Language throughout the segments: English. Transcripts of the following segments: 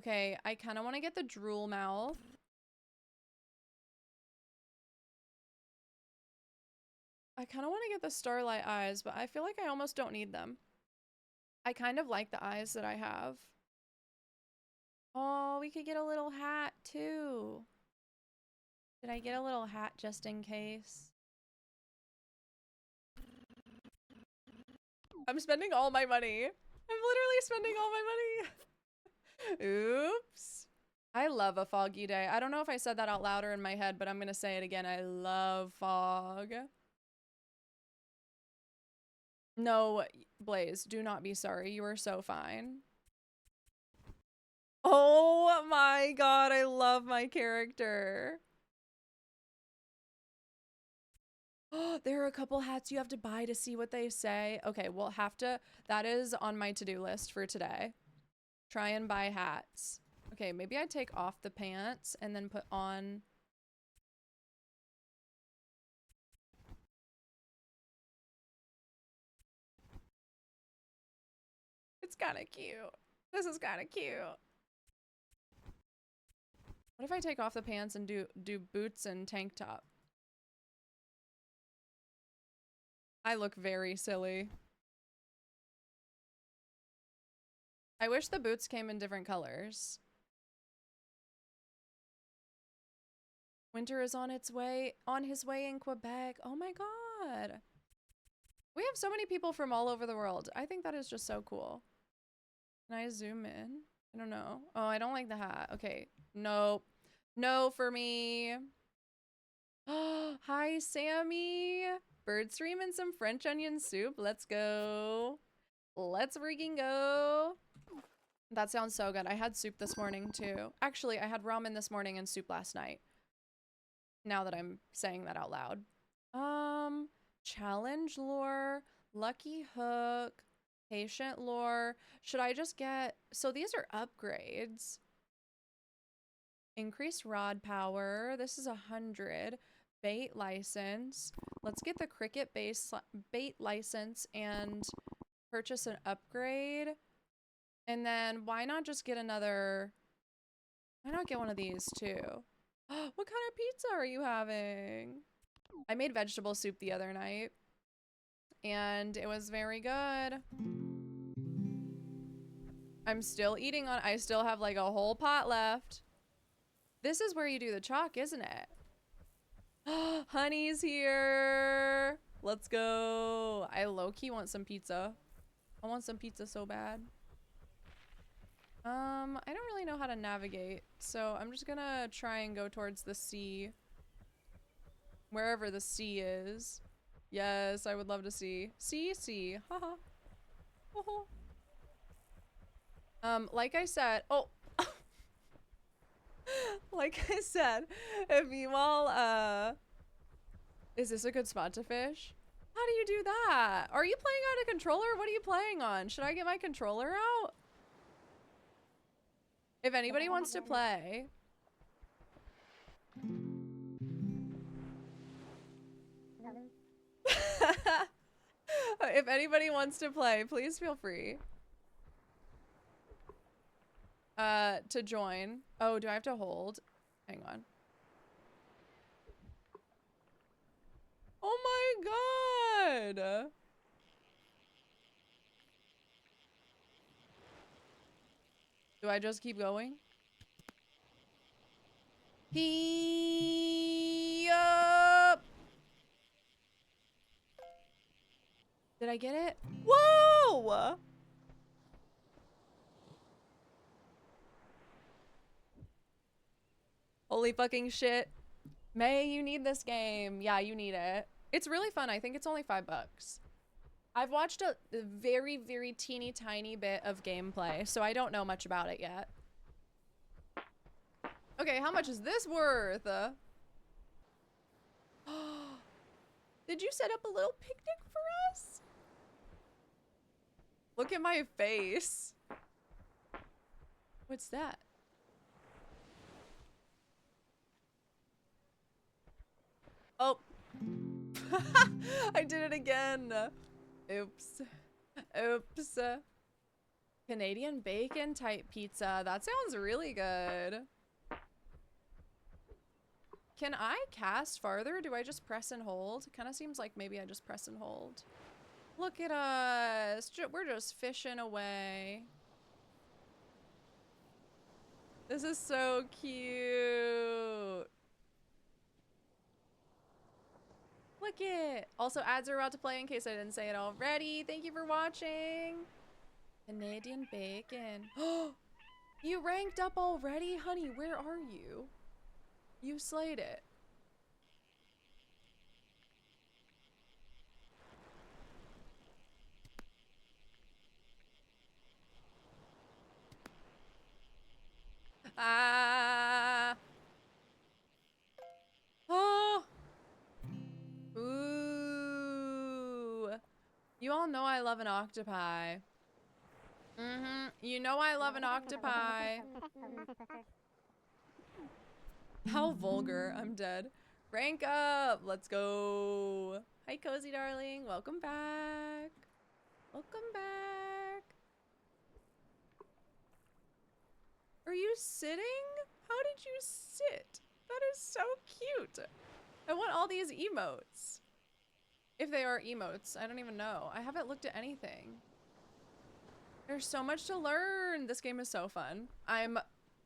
Okay, I kind of want to get the drool mouth. I kind of want to get the starlight eyes, but I feel like I almost don't need them. I kind of like the eyes that I have. Oh, we could get a little hat too. Did I get a little hat just in case? I'm spending all my money. I'm literally spending all my money. Oops. I love a foggy day. I don't know if I said that out louder in my head, but I'm gonna say it again. I love fog. No, Blaze, do not be sorry. You are so fine. Oh my god, I love my character. Oh, there are a couple hats you have to buy to see what they say. Okay, we'll have to, that is on my to-do list for today. Try and buy hats. Okay, maybe I take off the pants and then put on. It's kind of cute. This is kind of cute. What if I take off the pants and do boots and tank top? I look very silly. I wish the boots came in different colors. Winter is on his way in Quebec. Oh my god. We have so many people from all over the world. I think that is just so cool. Can I zoom in? I don't know. Oh, I don't like the hat. Okay. Nope. No for me. Oh, hi, Sammy. Bird stream and some French onion soup. Let's go. Let's freaking go. That sounds so good. I had soup this morning too. Actually, I had ramen this morning and soup last night. Now that I'm saying that out loud. Challenge lore, lucky hook, patient lore. Should I just get, so these are upgrades. Increased rod power. This is 100. Bait license. Let's get the cricket bait license and purchase an upgrade. And then why not just get another, why not get one of these too? What kind of pizza are you having? I made vegetable soup the other night and it was very good. I'm still eating on, I still have like a whole pot left. This is where you do the chalk, isn't it? Honey's here. Let's go. I low-key want some pizza. I want some pizza so bad. I don't really know how to navigate, so I'm just gonna try and go towards the sea. Wherever the sea is. Yes, I would love to see. Sea. Haha. Like I said, oh. Like I said, if you all, is this a good spot to fish? How do you do that? Are you playing on a controller? What are you playing on? Should I get my controller out? If anybody wants to play. If anybody wants to play, please feel free. To join. Oh, do I have to hold? Hang on. Oh my god! Do I just keep going? Yup! Did I get it? Whoa! Holy fucking shit. May, you need this game. Yeah, you need it. It's really fun. I think it's only $5. I've watched a very, very teeny tiny bit of gameplay, so I don't know much about it yet. Okay, how much is this worth? Did you set up a little picnic for us? Look at my face. What's that? Oh. I did it again. Oops. Oops. Canadian bacon type pizza. That sounds really good. Can I cast farther? Do I just press and hold? Kind of seems like maybe I just press and hold. Look at us. We're just fishing away. This is so cute. Look it. Also, ads are about to play in case I didn't say it already. Thank you for watching. Canadian bacon. Oh, you ranked up already? Honey, where are you? You slayed it. Ah. Oh. Ooh. You all know I love an octopi. Mm-hmm. You know I love an octopi. How vulgar. I'm dead. Rank up. Let's go. Hi, Cozy darling. Welcome back. Welcome back. Are you sitting? How did you sit? That is so cute. I want all these emotes. If they are emotes, I don't even know. I haven't looked at anything. There's so much to learn. This game is so fun. I'm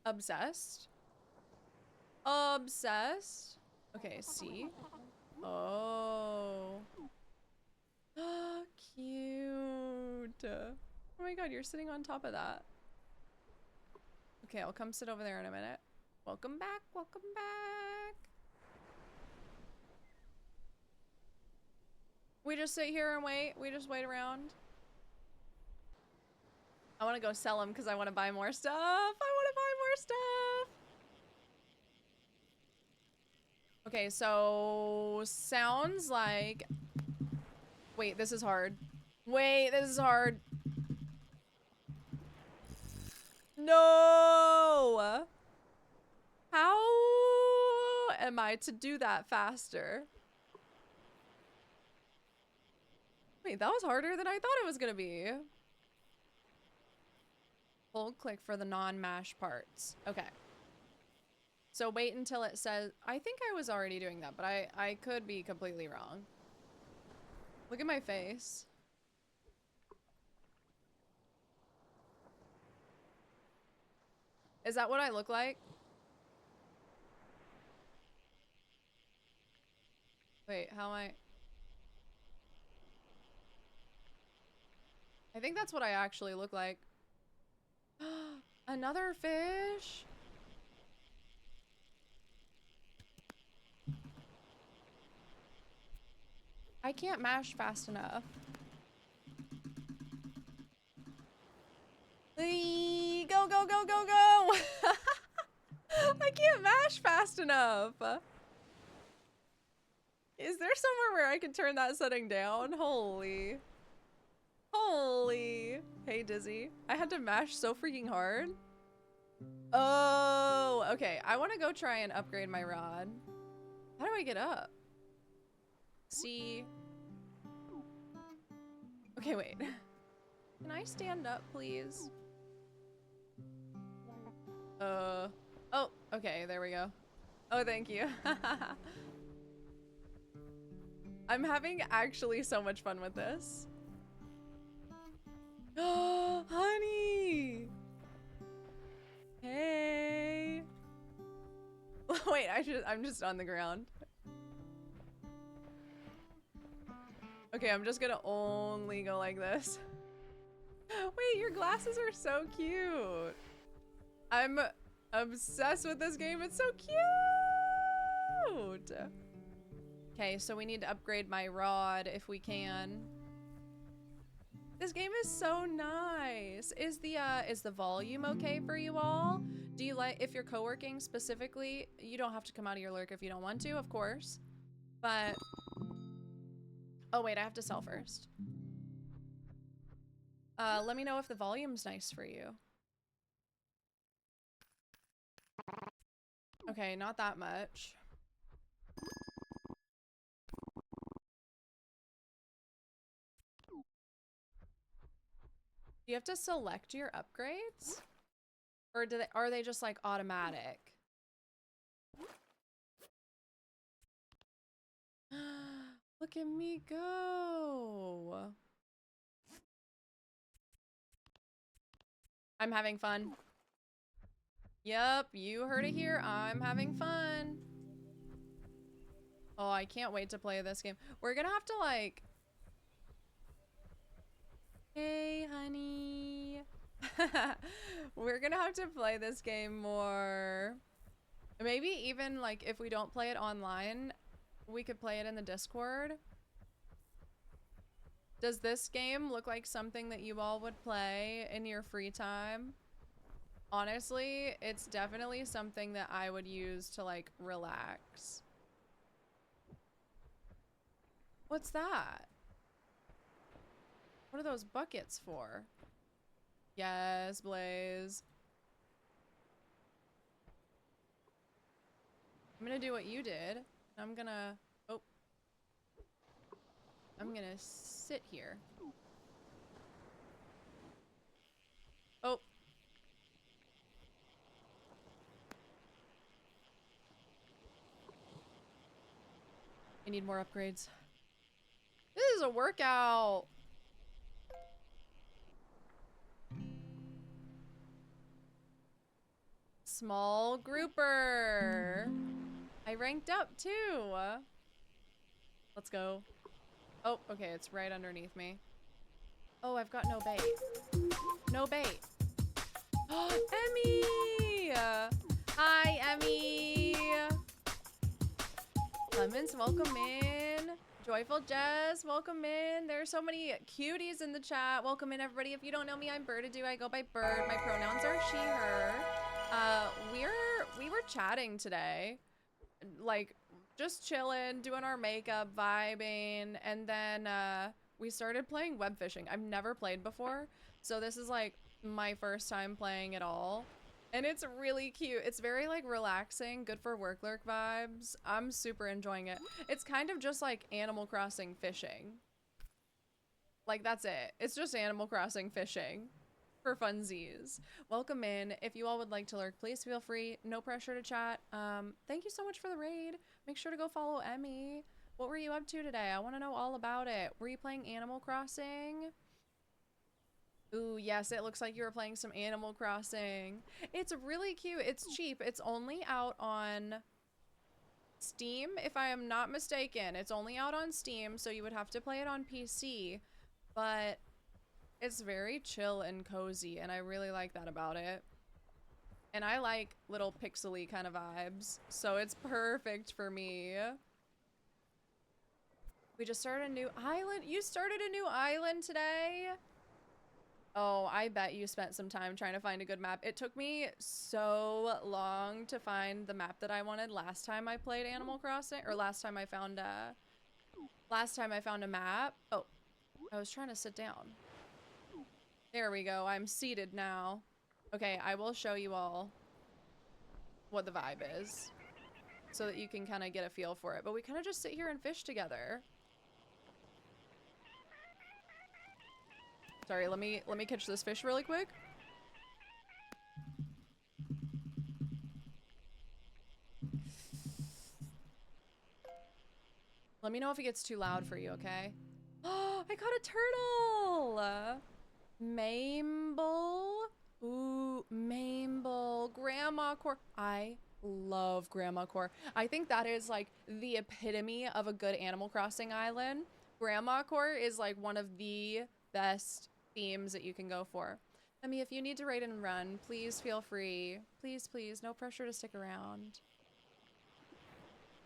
obsessed. Obsessed. Okay, see? Oh. Cute. Oh my god, you're sitting on top of that. Okay, I'll come sit over there in a minute. Welcome back, welcome back. We just sit here and wait. We just wait around. I want to go sell them because I want to buy more stuff. I want to buy more stuff. Okay, so sounds like... Wait, this is hard. Wait, this is hard. No! How am I to do that faster? Wait, that was harder than I thought it was gonna be. Hold click for the non-mash parts. Okay. So wait until it says... I think I was already doing that, but I could be completely wrong. Look at my face. Is that what I look like? Wait, how am I think that's what I actually look like. Another fish? I can't mash fast enough. Go, go, go, go, go! I can't mash fast enough. Is there somewhere where I can turn that setting down? Holy. Holy. Hey, Dizzy. I had to mash so freaking hard. Oh, okay. I want to go try and upgrade my rod. How do I get up? See. Okay, wait. Can I stand up, please? Oh, okay, there we go. Oh, thank you. I'm having actually so much fun with this. Oh, honey! Hey! Wait, I'm just on the ground. Okay, I'm just gonna only go like this. Wait, your glasses are so cute. I'm obsessed with this game. It's so cute. Okay, so we need to upgrade my rod if we can. This game is so nice. Is the volume okay for you all? Do you like, if you're co-working specifically, you don't have to come out of your lurk if you don't want to, of course. But, oh wait, I have to sell first. Let me know if the volume's nice for you. Okay, not that much. Do you have to select your upgrades? Or are they just like automatic? Look at me go. I'm having fun. Yep, you heard it here. I'm having fun. Oh, I can't wait to play this game. We're gonna have to like... Hey, honey. We're gonna have to play this game more. Maybe even like if we don't play it online, we could play it in the Discord. Does this game look like something that you all would play in your free time? Honestly, it's definitely something that I would use to like relax. What's that? What are those buckets for? Yes, Blaze. I'm gonna do what you did. I'm gonna... Oh. I'm gonna sit here. Oh. I need more upgrades. This is a workout. Small grouper. I ranked up too. Let's go. Oh, okay, it's right underneath me. Oh, I've got no bait. No bait. Oh, Emmy! Hi, Emmy! Lemons, welcome in. Joyful Jess, welcome in. There are so many cuties in the chat. Welcome in, everybody. If you don't know me, I'm Birdadoo. I go by Bird. My pronouns are she, her. We were chatting today. Like, just chilling, doing our makeup, vibing, and then we started playing web fishing. I've never played before, so this is like my first time playing at all. And it's really cute. It's very like relaxing, good for work lurk vibes. I'm super enjoying it. It's kind of just like Animal Crossing fishing. Like that's it. It's just Animal Crossing fishing for funsies. Welcome in. If you all would like to lurk, please feel free. No pressure to chat. Thank you so much for the raid. Make sure to go follow Emmy. What were you up to today? I want to know all about it. Were you playing Animal Crossing? Ooh, yes, it looks like you were playing some Animal Crossing. It's really cute. It's cheap. It's only out on Steam, if I am not mistaken. It's only out on Steam, so you would have to play it on PC. But it's very chill and cozy, and I really like that about it. And I like little pixely kind of vibes, so it's perfect for me. We just started a new island. You started a new island today? Oh, I bet you spent some time trying to find a good map. It took me so long to find the map that I wanted last time I played Animal Crossing, or last time I found a map. Oh, I was trying to sit down. There we go. I'm seated now. Okay, I will show you all what the vibe is so that you can kind of get a feel for it. But we kind of just sit here and fish together. Sorry, let me catch this fish really quick. Let me know if it gets too loud for you, okay? Oh, I caught a turtle! Mamble. Ooh, Mamble. Grandma Core. I love Grandma Core. I think that is like the epitome of a good Animal Crossing island. Grandma Core is like one of the best themes that you can go for. I mean, if you need to raid and run, please feel free. Please, please, no pressure to stick around.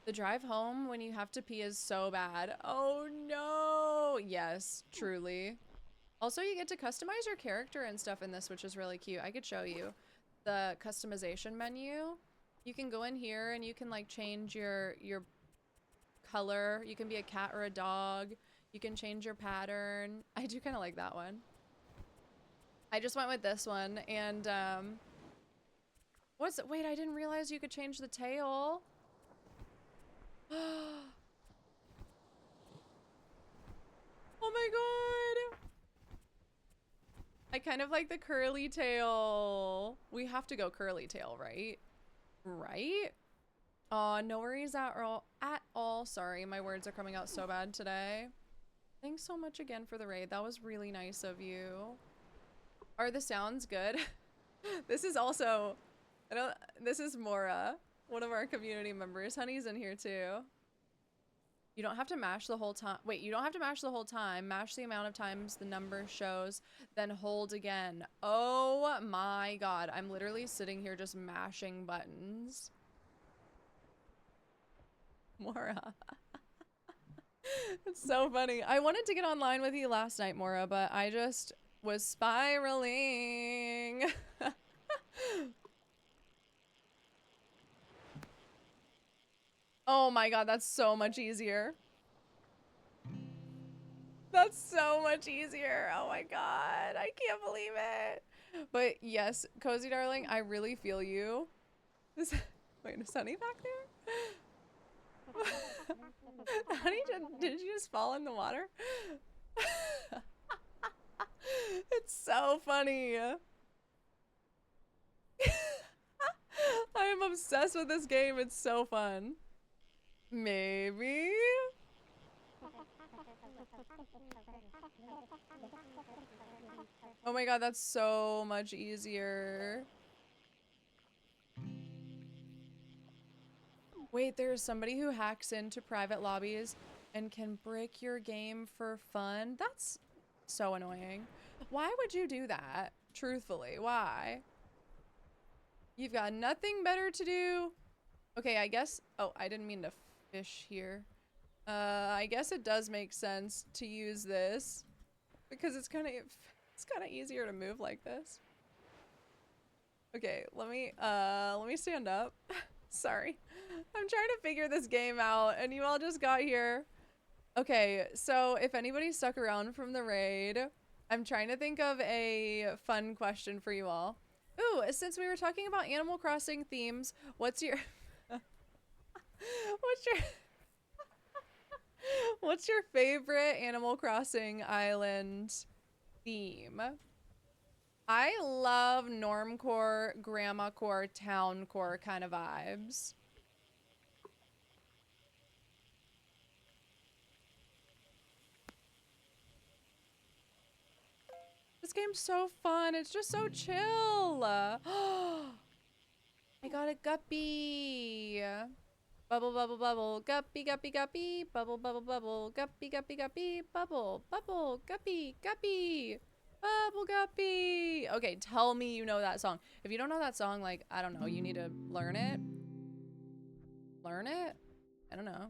The drive home when you have to pee is so bad. Oh no! Yes, truly. Also, you get to customize your character and stuff in this, which is really cute. I could show you the customization menu. You can go in here and you can like change your color. You can be a cat or a dog. You can change your pattern. I do kind of like that one. I just went with this one, and what's it? Wait, I didn't realize you could change the tail. Oh my god. I kind of like the curly tail. We have to go curly tail, right? Right? No worries at all. At all. Sorry, my words are coming out so bad today. Thanks so much again for the raid. That was really nice of you. Are the sounds good? This is also, this is Mora, one of our community members. Honey's in here too. You don't have to mash the whole time. Wait, you don't have to mash the whole time. Mash the amount of times the number shows, then hold again. Oh my god. I'm literally sitting here just mashing buttons. Mora. It's so funny. I wanted to get online with you last night, Mora, but I just was spiraling. Oh my god, that's so much easier. That's so much easier. Oh my god, I can't believe it. But yes, Cozy darling, I really feel you. Wait, is Sunny back there? Honey, did you just fall in the water? It's so funny. I am obsessed with this game. It's so fun. Maybe. Oh my god, that's so much easier. Wait, there's somebody who hacks into private lobbies and can break your game for fun? That's so annoying. Why would you do that? Truthfully, why? You've got nothing better to do. Okay, I guess, oh, I didn't mean to fish here. I guess it does make sense to use this because it's kind of easier to move like this. Okay, let me stand up. Sorry. I'm trying to figure this game out and you all just got here. Okay, so if anybody stuck around from the raid, I'm trying to think of a fun question for you all. Ooh, since we were talking about Animal Crossing themes, what's your what's your favorite Animal Crossing island theme? I love normcore, grandma core, town core kind of vibes. This game's so fun. It's just so chill. I got a guppy. Bubble, bubble, bubble. Guppy, guppy, guppy. Bubble, bubble, bubble. Guppy, guppy, guppy. Bubble, bubble. Guppy, guppy. Bubble guppy. Okay, tell me you know that song. If you don't know that song, like, I don't know, you need to learn it. Learn it? I don't know.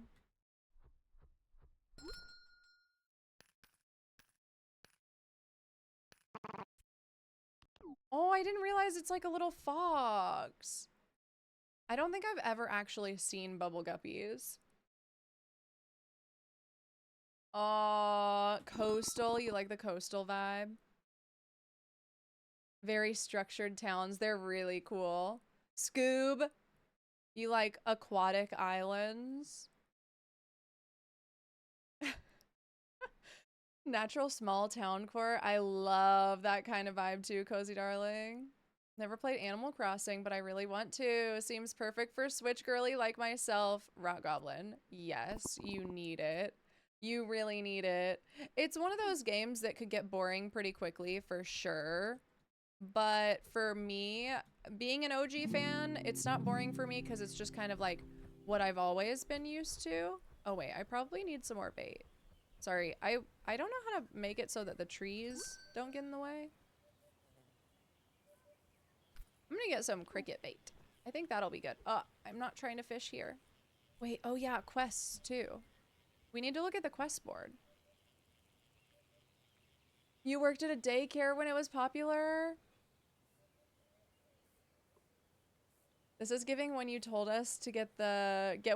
Oh, I didn't realize it's like a little fox. I don't think I've ever actually seen bubble guppies. Coastal. You like the coastal vibe? Very structured towns. They're really cool. Scoob. You like aquatic islands? Natural small town core. I love that kind of vibe too, Cozy darling. Never played Animal Crossing, but I really want to. Seems perfect for Switch girly like myself. Rock Goblin. Yes, you need it. You really need it. It's one of those games that could get boring pretty quickly for sure. But for me, being an OG fan, it's not boring for me because it's just kind of like what I've always been used to. Oh wait, I probably need some more bait. Sorry, I don't know how to make it so that the trees don't get in the way. I'm gonna get some cricket bait. I think that'll be good. I'm not trying to fish here. Wait, oh yeah, quests too. We need to look at the quest board. You worked at a daycare when it was popular? This is giving when you told us to get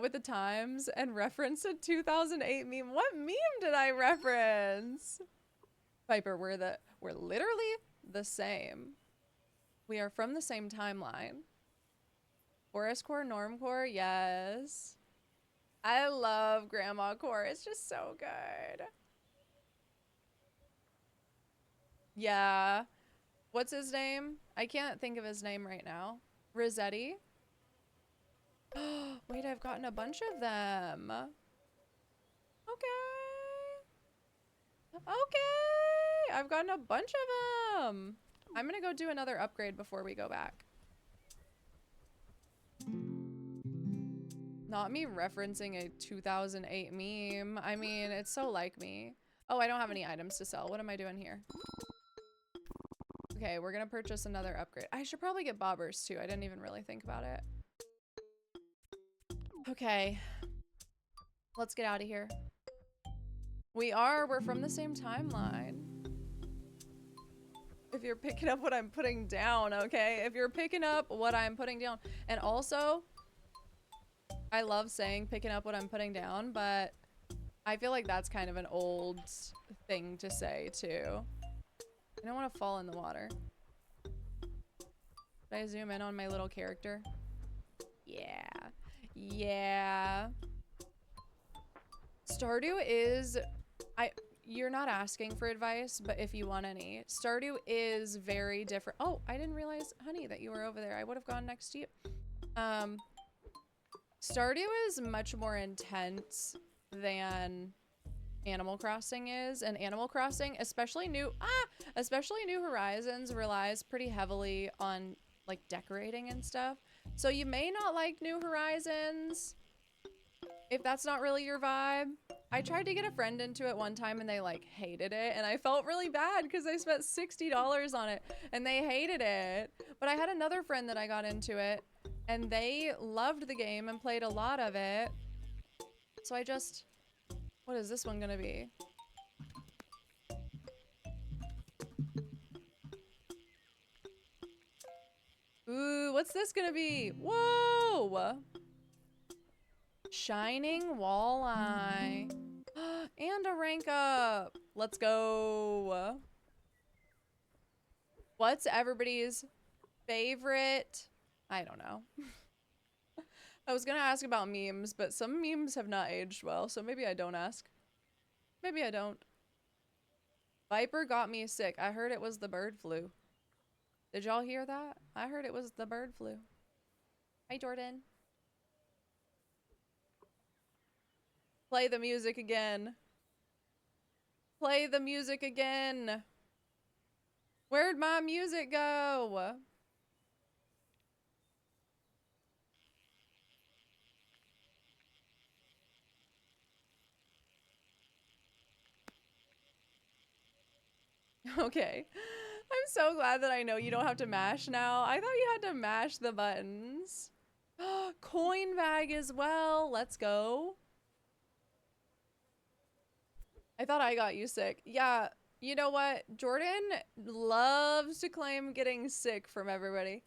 with the times and reference a 2008 meme. What meme did I reference? Piper, we're literally the same. We are from the same timeline. Forest core, norm core, yes. I love grandma core. It's just so good. Yeah. What's his name? I can't think of his name right now. Rossetti? Wait, I've gotten a bunch of them. Okay. Okay. I've gotten a bunch of them. I'm gonna go do another upgrade before we go back. Not me referencing a 2008 meme. I mean, it's so like me. Oh, I don't have any items to sell. What am I doing here? Okay, we're gonna purchase another upgrade. I should probably get bobbers too. I didn't even really think about it. Okay. Let's get out of here. We're from the same timeline. If you're picking up what I'm putting down, okay? If you're picking up what I'm putting down. And also, I love saying picking up what I'm putting down, but I feel like that's kind of an old thing to say too. I don't want to fall in the water. Did I zoom in on my little character? Yeah. Yeah. Stardew is... You're not asking for advice, but if you want any. Stardew is very different. Oh, I didn't realize, honey, that you were over there. I would have gone next to you. Stardew is much more intense than Animal Crossing is. And Animal Crossing, especially New Horizons, relies pretty heavily on like decorating and stuff. So you may not like New Horizons if that's not really your vibe. I tried to get a friend into it one time and they like hated it, and I felt really bad because I spent $60 on it and they hated it. But I had another friend that I got into it and they loved the game and played a lot of it. So I just... What is this one gonna be? Ooh, what's this gonna be? Whoa! Shining walleye. And a rank up. Let's go. What's everybody's favorite? I don't know. I was gonna ask about memes, but some memes have not aged well, so maybe I don't ask. Maybe I don't. Viper got me sick. I heard it was the bird flu. Did y'all hear that? I heard it was the bird flu. Hi, Jordan. Play the music again. Play the music again. Where'd my music go? Okay. I'm so glad that I know you don't have to mash now. I thought you had to mash the buttons. Coin bag as well. Let's go. I thought I got you sick. Yeah, you know what? Jordan loves to claim getting sick from everybody.